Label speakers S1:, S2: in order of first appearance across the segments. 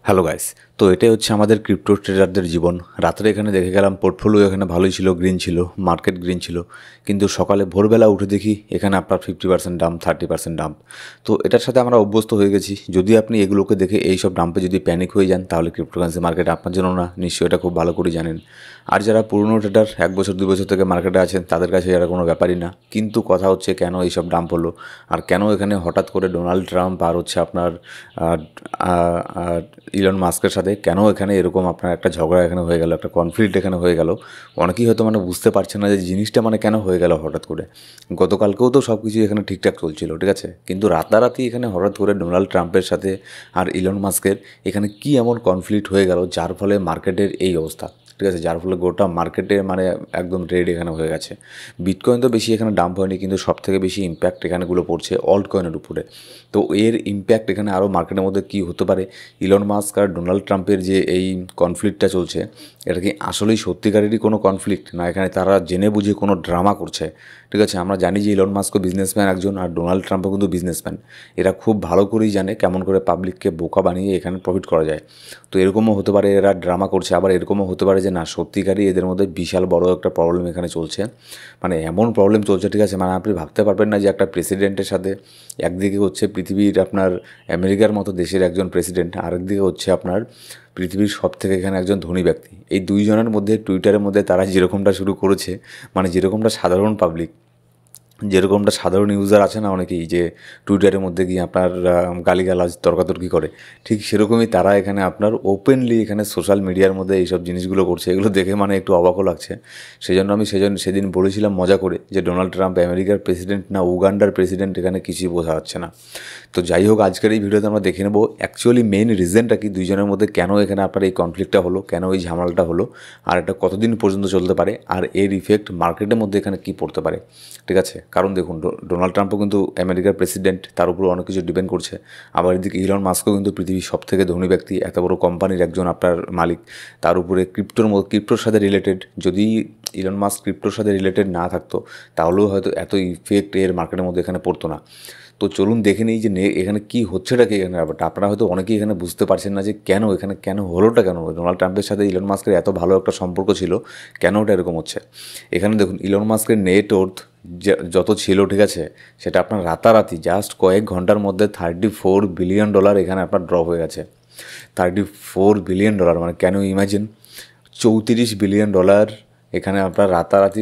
S1: Hello guys, তো এটাই হচ্ছে আমাদের ক্রিপ্টো ট্রেডারদের জীবন। রাত্রে এখানে দেখে গেলাম পোর্টফোলিও এখানে ভালোই ছিল, গ্রিন ছিল, মার্কেট গ্রিন ছিল, কিন্তু সকালে ভোরবেলা উঠে দেখি এখানে আপনার 50% ডাম্প, 30% ডাম্প। তো এটার সাথে আমরা অভ্যস্ত হয়ে গেছি। যদি আপনি এগুলোকে দেখে এই সব ডাম্পে যদি প্যানিক হয়ে যান, তাহলে ক্রিপ্টোকারেন্সি মার্কেট আপনার জন্য না, নিশ্চয়ই এটা খুব ভালো করে জানেন। আর যারা পুরনো ট্রেডার 1 বছর 2 বছর থেকে মার্কেটে আছেন, তাদের কাছে এটা কোনো ব্যাপারই না। কিন্তু কথা হচ্ছে কেন এইসব ডাম্প হলো, আর কেন এখানে হঠাৎ করে ডোনাল্ড ট্রাম্প আর হচ্ছে আপনার ইলন মাস্কের সাথে কেন এখানে এরকম আপনার একটা ঝগড়া এখানে হয়ে গেল, একটা কনফ্লিক্ট এখানে হয়ে গেল। অনেকেই হয়তো বুঝতে পারছে না যে জিনিসটা কেন হয়ে গেল হঠাৎ করে। গতকালকেও তো সব কিছু এখানে ঠিকঠাক চলছিল, ঠিক আছে, কিন্তু রাতারাতি এখানে হঠাৎ করে ডোনাল্ড ট্রাম্পের সাথে আর ইলন মাস্কের এখানে কি এমন কনফ্লিক্ট হয়ে গেল যার ফলে মার্কেটের এই অবস্থা, ঠিক আছে, যার ফলে গোটা মার্কেটে একদম রেড এখানে হয়ে গেছে। বিটকয়েন তো বেশি এখানে ডাম্প হয়নি, কিন্তু সব থেকে বেশি ইম্প্যাক্ট এখানেগুলো পড়ছে অল্ট কয়েনের উপরে। তো এর ইম্প্যাক্ট এখানে আরও মার্কেটের মধ্যে কী হতে পারে, ইলন মাস্ক আর ডোনাল্ড ট্রাম্পের যে এই কনফ্লিক্টটা চলছে, এটা কি আসলেই সত্যিকারেরই কোনো কনফ্লিক্ট, না এখানে তারা জেনে বুঝে কোনো ড্রামা করছে। ঠিক আছে, আমরা জানি যে ইলন মাস্কও বিজনেসম্যান একজন, আর ডোনাল্ড ট্রাম্পও কিন্তু বিজনেসম্যান। এরা খুব ভালো করেই জানে কেমন করে পাবলিককে বোকা বানিয়ে এখানে প্রফিট করা যায়। তো এরকমও হতে পারে এরা ড্রামা করছে, আবার এরকমও হতে পারে যে না, সত্যিকারই এদের মধ্যে বিশাল বড় একটা প্রবলেম এখানে চলছে। এমন প্রবলেম চলছে, ঠিক আছে, আপনি ভাবতে পারবেন না যে একটা প্রেসিডেন্টের সাথে একদিকে হচ্ছে পৃথিবীর আপনার আমেরিকার মতো দেশের একজন প্রেসিডেন্ট, আরেকদিকে হচ্ছে আপনার পৃথিবীর সব থেকে এখানে একজন ধনী ব্যক্তি। এই দুইজনের মধ্যে টুইটারের মধ্যে তারা যেরকমটা শুরু করেছে, যেরকমটা সাধারণ পাবলিক, যেরকমটা সাধারণ ইউজার আছে না অনেকেই, যে টুইটারের মধ্যে গিয়ে আপনার গালিগালাজ তর্কাতর্কি করে, ঠিক সেরকমই তারা এখানে আপনার ওপেনলি এখানে সোশ্যাল মিডিয়ার মধ্যে এইসব জিনিসগুলো করছে। এগুলো দেখে একটু অবাকও লাগছে। সেজন্য আমি সেদিন বলেছিলাম মজা করে যে ডোনাল্ড ট্রাম্প আমেরিকার প্রেসিডেন্ট না উগান্ডার প্রেসিডেন্ট, এখানে কিছুই বোঝা যাচ্ছে না। তো যাই হোক, আজকের এই ভিডিওতে আমরা দেখে নেব অ্যাকচুয়ালি মেইন রিজনটা কি, দুইজনের মধ্যে কেন এখানে আপনার এই কনফ্লিক্টটা হলো, কেন এই ঝামেলাটা হলো, আর এটা কতদিন পর্যন্ত চলতে পারে, আর এর ইফেক্ট মার্কেটের মধ্যে এখানে কী পড়তে পারে। ঠিক আছে, কারণ দেখুন, ডোনাল্ড ট্রাম্পও কিন্তু আমেরিকার প্রেসিডেন্ট, তার উপর অনেক কিছু ডিপেন্ড করছে। আবার এদিকে ইলন মাস্কও কিন্তু পৃথিবীর সব থেকে ধনী ব্যক্তি, এত বড় কোম্পানির একজন আপনার মালিক, তার উপরে ক্রিপ্টোর সাথে রিলেটেড। যদি ইলন মাস্ক ক্রিপ্টোর সাথে রিলেটেড না থাকতো, তাহলেও হয়তো এত ইফেক্ট এর মার্কেটের মধ্যে এখানে পড়তো না। তো চলুন দেখে নিই যে এখানে কী হচ্ছেটা কি এখানে ব্যাপারটা। আপনারা হয়তো অনেকেই এখানে বুঝতে পারছেন না যে কেন হলোটা কেন, ডোনাল্ড ট্রাম্পের সাথে ইলন মাস্কের এত ভালো একটা সম্পর্ক ছিল, কেন ওটা এরকম হচ্ছে। এখানে দেখুন, ইলন মাস্কের নেট ওর্থ যত ছিল, ঠিক আছে, সেটা আপনার রাতারাতি জাস্ট কয়েক ঘন্টার মধ্যে $34 বিলিয়ন এখানে আপনার ড্রপ হয়ে গেছে। $34 billion, can you imagine? $34 billion এখানে আপনার রাতারাতি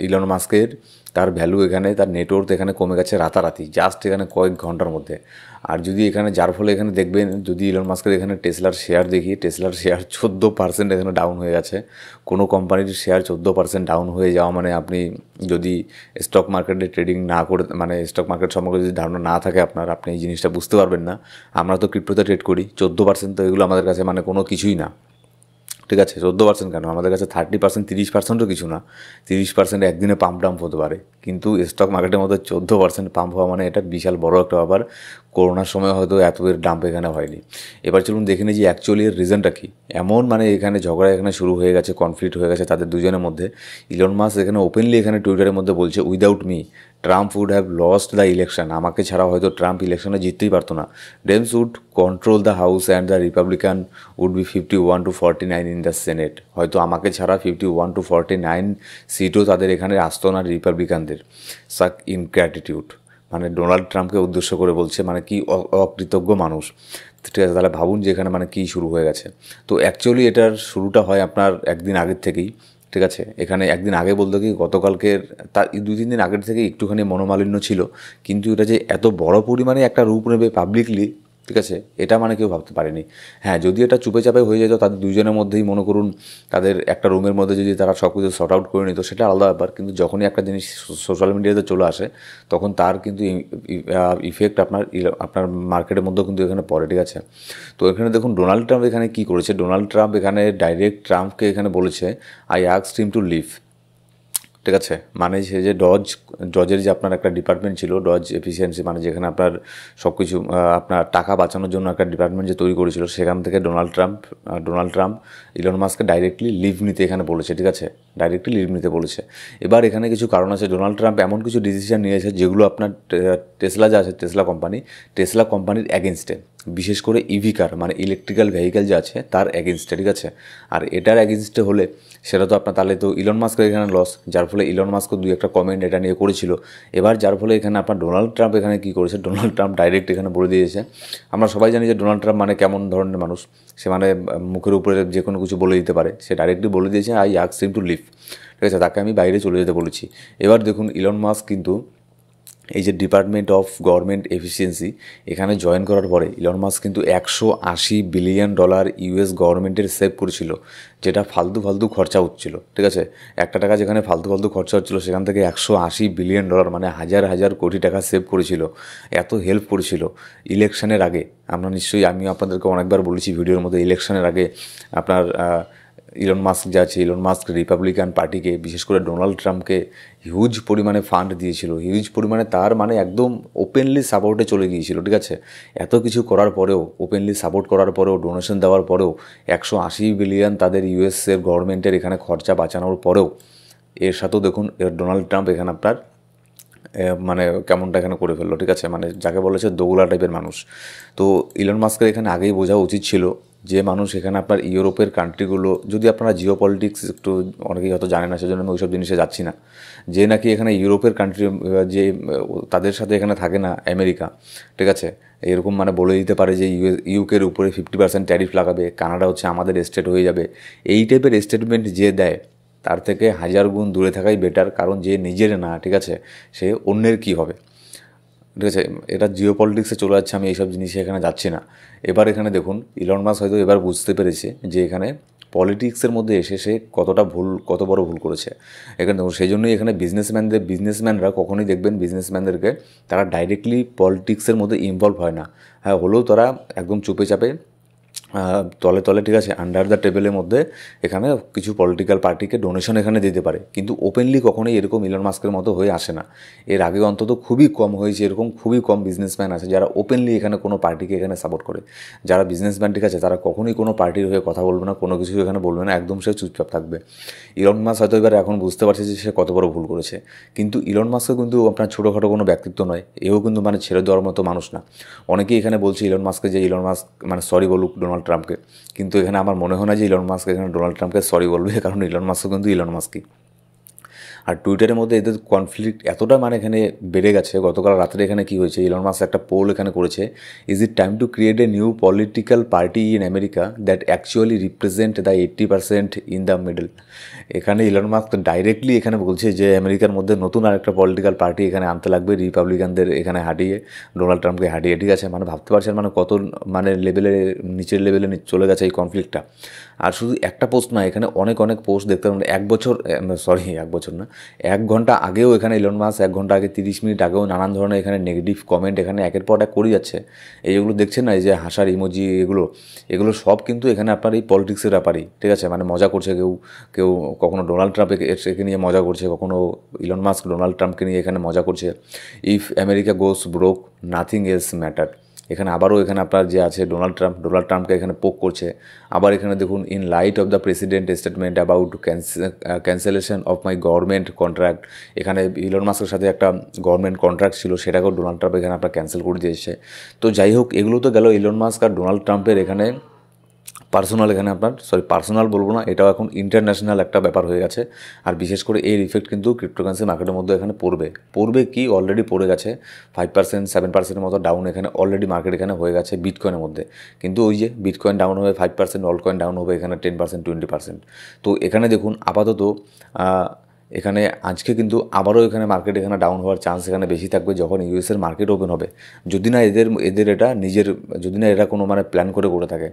S1: ইলন মাস্কের তার ভ্যালু এখানে, তার নেটওয়ার্থ এখানে কমে গেছে রাতারাতি, জাস্ট এখানে কয়েক ঘন্টার মধ্যে। আর যদি এখানে, যার ফলে এখানে দেখবেন, যদি ইলন মাস্কের এখানে টেসলার শেয়ার দেখি, টেসলার শেয়ার 14% এখানে ডাউন হয়ে গেছে। কোনো কোম্পানির শেয়ার 14% ডাউন হয়ে যাওয়া আপনি যদি স্টক মার্কেটে ট্রেডিং না করে, স্টক মার্কেট সম্পর্কে যদি ধারণা না থাকে আপনার, আপনি এই জিনিসটা বুঝতে পারবেন না। আমরা তো ক্রিপ্টোতে ট্রেড করি, 14% তো এগুলো আমাদের কাছে কোনো কিছুই না। ঠিক আছে, 14% কেন, আমাদের কাছে 30%, 30%ও কিছু না। 30% একদিনে পাম্প ডাম্প হতে পারে, কিন্তু স্টক মার্কেটের মধ্যে 14% পাম্প হওয়া এটা বিশাল বড় একটা ব্যাপার। করোনার সময় হয়তো এত ডাম্প এখানে হয়নি। এবার চলুন দেখে নিই যে অ্যাকচুয়ালি এর রিজনটা কী। এমন এখানে ঝগড়া এখানে শুরু হয়ে গেছে, কনফ্লিক্ট হয়ে গেছে তাদের দুজনের মধ্যে। ইলন মাস্ক এখানে ওপেনলি এখানে টুইটারের মধ্যে বলছে, without me Trump would have lost the election. আমাকে ছাড়া হয়তো ট্রাম্প ইলেকশনে জিততেই পারতো না। Dems would control the House and the Republican would be 51-49 in the Senate. হয়তো আমাকে ছাড়া 51-49 সিটও তাদের এখানে আসতো না রিপাবলিকানদের। সাক ইনগ্র্যাটিটিউড, ডোনাল্ড ট্রাম্পকে উদ্দেশ্য করে বলছে, কি অকৃতজ্ঞ মানুষ। ঠিক আছে, তাহলে ভাবুন যে এখানে কী শুরু হয়ে গেছে। তো অ্যাকচুয়ালি এটার শুরুটা হয় আপনার একদিন আগের থেকেই। ঠিক আছে, এখানে একদিন আগে বলতে কি, গতকালকের তার 2-3 দিন আগের থেকে একটুখানি মনোমালিন্য ছিল, কিন্তু এটা যে এত বড় পরিমাণে একটা রূপ নেবে পাবলিকলি, ঠিক আছে, এটা কেউ ভাবতে পারেনি। হ্যাঁ, যদি এটা চুপে চাপে হয়ে যেত, তাদের দুজনের মধ্যেই মনে করুন, তাদের একটা রুমের মধ্যে যদি তারা সব কিছু শর্ট আউট করে নিত, সেটা আলাদা ব্যাপার। কিন্তু যখনই একটা জিনিস সোশ্যাল মিডিয়াতে চলে আসে, তখন তার কিন্তু ইফেক্ট আপনার মার্কেটের মধ্যেও কিন্তু এখানে পড়ে। ঠিক আছে, তো এখানে দেখুন ডোনাল্ড ট্রাম্প এখানে কী করেছে। ডোনাল্ড ট্রাম্প এখানে ডাইরেক্ট ট্রাম্পকে এখানে বলেছে, I asked him to leave. ঠিক আছে, সে যে ডজের যে আপনার একটা ডিপার্টমেন্ট ছিল, ডজ এফিসিয়েন্সি, যেখানে আপনার সব কিছু আপনার টাকা বাঁচানোর জন্য একটা ডিপার্টমেন্ট যে তৈরি করেছিল, সেখান থেকে ডোনাল্ড ট্রাম্প ইলন মাস্ককে ডাইরেক্টলি লিভ নিতে এখানে বলেছে। ঠিক আছে, ডাইরেক্টলি লিভ নিতে বলেছে। এবার এখানে কিছু কারণ আছে। ডোনাল্ড ট্রাম্প এমন কিছু ডিসিশন নিয়েছে যেগুলো আপনার টেসলা যে আছে, টেসলা কোম্পানির অ্যাগেনস্টে। বিশেষ করে ইভি কার মানে ইলেকট্রিক্যাল ভেহিক্যাল যে আছে তার এগেনস্টে, ঠিক আছে। আর এটার এগেনস্টে হলে সেটা তো আপনার তাহলে তো ইলন মাস্কের এখানে লস, যার ফলে ইলন মাস্কও দুই একটা কমেন্ট এটা নিয়ে করেছিল। এবার যার ফলে এখানে আপনার ডোনাল্ড ট্রাম্প এখানে কী করেছে, ডোনাল্ড ট্রাম্প ডাইরেক্ট এখানে বলে দিয়েছে। আমরা সবাই জানি যে ডোনাল্ড ট্রাম্প মানে কেমন ধরনের মানুষ, সে মানে মুখের উপরে যে কোনো কিছু বলে দিতে পারে। সে ডাইরেক্টলি বলে দিয়েছে I ask him to leave, ঠিক আছে, তাকে আমি বাইরে চলে যেতে বলেছি। এবার দেখুন ইলন মাস্ক কিন্তু এই যে ডিপার্টমেন্ট অফ গভর্নমেন্ট এফিসিয়েন্সি এখানে জয়েন করার পরে ইলন মাস্ক কিন্তু $180 বিলিয়ন ইউএস গভর্নমেন্টের সেভ করেছিল, যেটা ফালতু ফালতু খরচা হচ্ছিল, ঠিক আছে। একটা টাকা যেখানে ফালতু ফালতু খরচা হচ্ছিল সেখান থেকে $180 বিলিয়ন মানে হাজার হাজার কোটি টাকা সেভ করেছিল। এত হেল্প করেছিল ইলেকশনের আগে। আমরা নিশ্চয়ই, আমিও আপনাদেরকে অনেকবার বলেছি ভিডিওর মধ্যে, ইলেকশনের আগে আপনার ইলন মাস্ক যে আছে, ইলন মাস্ক রিপাবলিকান পার্টিকে বিশেষ করে ডোনাল্ড ট্রাম্পকে হিউজ পরিমাণে ফান্ড দিয়েছিল, হিউজ পরিমাণে, তার মানে একদম ওপেনলি সাপোর্টে চলে গিয়েছিল, ঠিক আছে। এত কিছু করার পরেও, ওপেনলি সাপোর্ট করার পরেও, ডোনেশন দেওয়ার পরেও, $180 বিলিয়ন তাদের ইউএসের গভর্নমেন্টের এখানে খরচা বাঁচানোর পরেও, এর সাথেও দেখুন ডোনাল্ড ট্রাম্প এখানে আপনার মানে কেমনটা এখানে করে ফেললো, ঠিক আছে, মানে যাকে বলেছে দোগলা টাইপের মানুষ। তো ইলন মাস্কের এখানে আগেই বোঝা উচিত ছিল যে মানুষ এখানে আপনার ইউরোপের কান্ট্রিগুলো, যদি আপনারা জিও পলিটিক্স একটু অনেকেই হয়তো জানে না, সেজন্য আমি ওইসব জিনিসে যাচ্ছি না, যে নাকি এখানে ইউরোপের কান্ট্রি যে তাদের সাথে এখানে থাকে না আমেরিকা, ঠিক আছে, এরকম মানে বলে দিতে পারে যে ইউকের উপরে 50% ট্যারিফ লাগাবে, কানাডা হচ্ছে আমাদের স্টেট হয়ে যাবে, এই টাইপের স্টেটমেন্ট যে দেয় তার থেকে 1000 গুণ দূরে থাকাই বেটার। কারণ যে নিজের না, ঠিক আছে, সে অন্যের কী হবে, ঠিক আছে। এটা জিও পলিটিক্সে চলে যাচ্ছে, আমি এইসব জিনিসে এখানে যাচ্ছি না। এবার এখানে দেখুন ইলন মাস্ক হয়তো এবার বুঝতে পেরেছে যে এখানে পলিটিক্সের মধ্যে এসে সে কত বড় ভুল করেছে। এখানে দেখুন সেই জন্যই এখানে বিজনেসম্যানরা কখনোই দেখবেন বিজনেসম্যানদেরকে তারা ডাইরেক্টলি পলিটিক্সের মধ্যে ইনভলভ হয় না। হ্যাঁ, হলেও তারা একদম চুপে চাপে তলে তলে, ঠিক আছে, আন্ডার দ্য টেবিলের মধ্যে এখানে কিছু পলিটিক্যাল পার্টিকে ডোনেশন এখানে দিতে পারে, কিন্তু ওপেনলি কখনোই এরকম ইলন মাস্কের মতো হয়ে আসে না। এর আগে অন্তত খুবই কম হয়েছে, এরকম খুবই কম বিজনেসম্যান আছে যারা ওপেনলি এখানে কোনো পার্টিকে এখানে সাপোর্ট করে। যারা বিজনেসম্যান, ঠিক আছে, তারা কখনোই কোনো পার্টির হয়ে কথা বলবে না, কোনো কিছু এখানে বলবে না, একদম সে চুপচাপ থাকবে। ইলন মাস্ক হয়তো এবার এখন বুঝতে পারছে যে সে কত বড় ভুল করেছে, কিন্তু ইলন মাস্কও কিন্তু আপনার ছোটোখাটো কোনো ব্যক্তিত্ব নয়, এও কিন্তু মানে ছেড়ে দেওয়ার মতো মানুষ না। অনেকেই এখানে বলছে ইলন মাস্ককে যে ইলন মাস্ক মানে সরি বলুক ডোনাল্ড ট্রাম্পকে, কিন্তু এখানে আমার মনে হয় না যে ইলন মাস্ক এখানে ডোনাল্ড ট্রাম্পকে সরি বলবে, কারণ ইলন মাস্কও কিন্তু ইলন মাস্কই। আর টুইটারের মধ্যে এদের কনফ্লিক্ট এতটা মানে এখানে বেড়ে গেছে। গতকাল রাত্রে এখানে কী হয়েছে, ইলন মাস্ক একটা পোল এখানে করেছে, is it time to create a new political party in America that actually represent the 80% in the middle. এখানে ইলন মাস্ক ডাইরেক্টলি এখানে বলছে যে আমেরিকার মধ্যে নতুন আরেকটা পলিটিক্যাল পার্টি এখানে আনতে লাগবে, রিপাবলিকানদের এখানে হাঁটিয়ে, ডোনাল্ড ট্রাম্পকে হাঁটিয়ে, ঠিক আছে। মানে ভাবতে পারছেন মানে কত মানে লেভেলে, নিচের লেভেলে চলে গেছে এই কনফ্লিক্টটা। আর শুধু একটা পোস্ট না, এখানে অনেক পোস্ট দেখতে পাবেন। এক বছর না, 1 ঘন্টা আগেও এখানে ইলন মাস্ক 1 ঘন্টা আগে 30 মিনিট আগেও নানান ধরনের এখানে নেগেটিভ কমেন্ট এখানে একের পর এক করে যাচ্ছে। এইগুলো দেখছেন না, এই যে হাসার ইমোজি, এগুলো সব কিন্তু এখানে আপনার এই পলিটিক্সের ব্যাপারেই, ঠিক আছে। মানে মজা করছে কেউ কেউ, কখনো ডোনাল্ড ট্রাম্পকে নিয়ে মজা করছে, কখনো ইলন মাস্ক ডোনাল্ড ট্রাম্পকে নিয়ে এখানে মজা করছে। If America goes broke nothing else matter. এখানে আবারও এখানে আপনার যে আছে ডোনাল্ড ট্রাম্পকে এখানে পোক করছে। আবার এখানে দেখুন, in light off the president statement about cancellation of my government contract. এখানে ইলন মাস্কের সাথে একটা গভর্নমেন্ট কন্ট্রাক্ট ছিল, সেটাকেও ডোনাল্ড ট্রাম্প এখানে আপনার ক্যান্সেল করে দিয়েছে। তো যাই হোক, এগুলো তো গেল ইলন মাস্ক আর ডোনাল্ড ট্রাম্পের এখানে পার্সোনাল, এখানে আপনার পার্সোনাল বলবো না, এটাও এখন ইন্টারন্যাশনাল একটা ব্যাপার হয়ে গেছে। আর বিশেষ করে এর ইফেক্ট কিন্তু ক্রিপ্টোকারেন্সি মার্কেটের মধ্যে এখানে পড়বে কি অলরেডি পড়ে গেছে। 5% 7% মতো ডাউন এখানে অলরেডি মার্কেট এখানে হয়ে গেছে বিটকয়েনের মধ্যে। কিন্তু ওই যে বিটকয়েন ডাউন হবে 5%, অল কয়েন ডাউন হবে এখানে 10% 20%। তো এখানে দেখুন আপাতত এখানে আজকে কিন্তু আবারও এখানে মার্কেট এখানে ডাউন হওয়ার চান্স এখানে বেশি থাকবে যখন ইউএসের মার্কেট ওপেন হবে। যদি না এদের এটা যদি না এরা কোনো মানে প্ল্যান করে থাকে,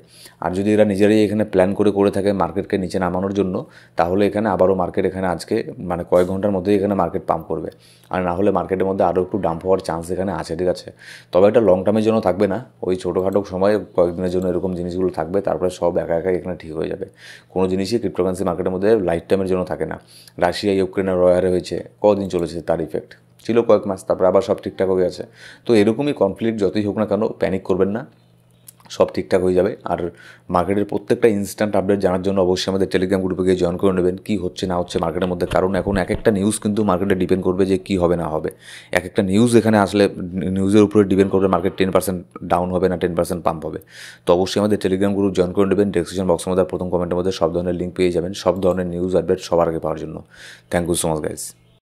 S1: আর যদি এরা নিজেরাই এখানে প্ল্যান করে থাকে মার্কেটকে নিচে নামানোর জন্য, তাহলে এখানে আবারও মার্কেট এখানে আজকে মানে কয়েক ঘন্টার মধ্যেই এখানে মার্কেট পাম্প করবে। আর না হলে মার্কেটের মধ্যে আরও একটু ডাম্প হওয়ার চান্স এখানে আছে, ঠিক আছে। তবে এটা লং টার্মের জন্য থাকবে না, ওই ছোটোখাটো সময় কয়েকদিনের জন্য এরকম জিনিসগুলো থাকবে, তারপরে সব একা এখানে ঠিক হয়ে যাবে। কোনো জিনিসই ক্রিপ্টোকারেন্সি মার্কেটের মধ্যে লাইফ টাইমের জন্য থাকে না। রাশিয়া ইউক্রেনের ওয়ারে হয়েছে, কদিন চলেছে তার ইফেক্ট ছিল কয়েক মাস, তারপরে আবার সব ঠিকঠাক হয়ে গেছে। তো এরকমই কনফ্লিক্ট যতই হোক না কেন, প্যানিক করবেন না, সব ঠিকঠাক হয়ে যাবে। আর মার্কেটের প্রত্যেকটা ইনস্ট্যান্ট আপডেট জানার জন্য অবশ্যই আমাদের টেলিগ্রাম গ্রুপে গিয়ে জয়েন করে নেবেন, কী হচ্ছে না হচ্ছে মার্কেটের মধ্যে। কারণ এখন এক একটা নিউজ কিন্তু মার্কেটে ডিপেন্ড করবে যে কী হবে না হবে। এক একটা নিউজ এখানে আসলে নিউজের উপরে ডিপেন্ড করবে মার্কেট 10% ডাউন হবে না 10% পাম্প হবে। তো অবশ্যই আমাদের টেলিগ্রাম গ্রুপ জয়েন করে নেবেন। ডেসক্রিপশন বক্সের মধ্যে প্রথম কমেন্টের মধ্যে সব ধরনের লিঙ্ক পেয়ে যাবেন, সব ধরনের নিউজ আপডেট সবার আগে পাওয়ার জন্য। Thank you so much guys.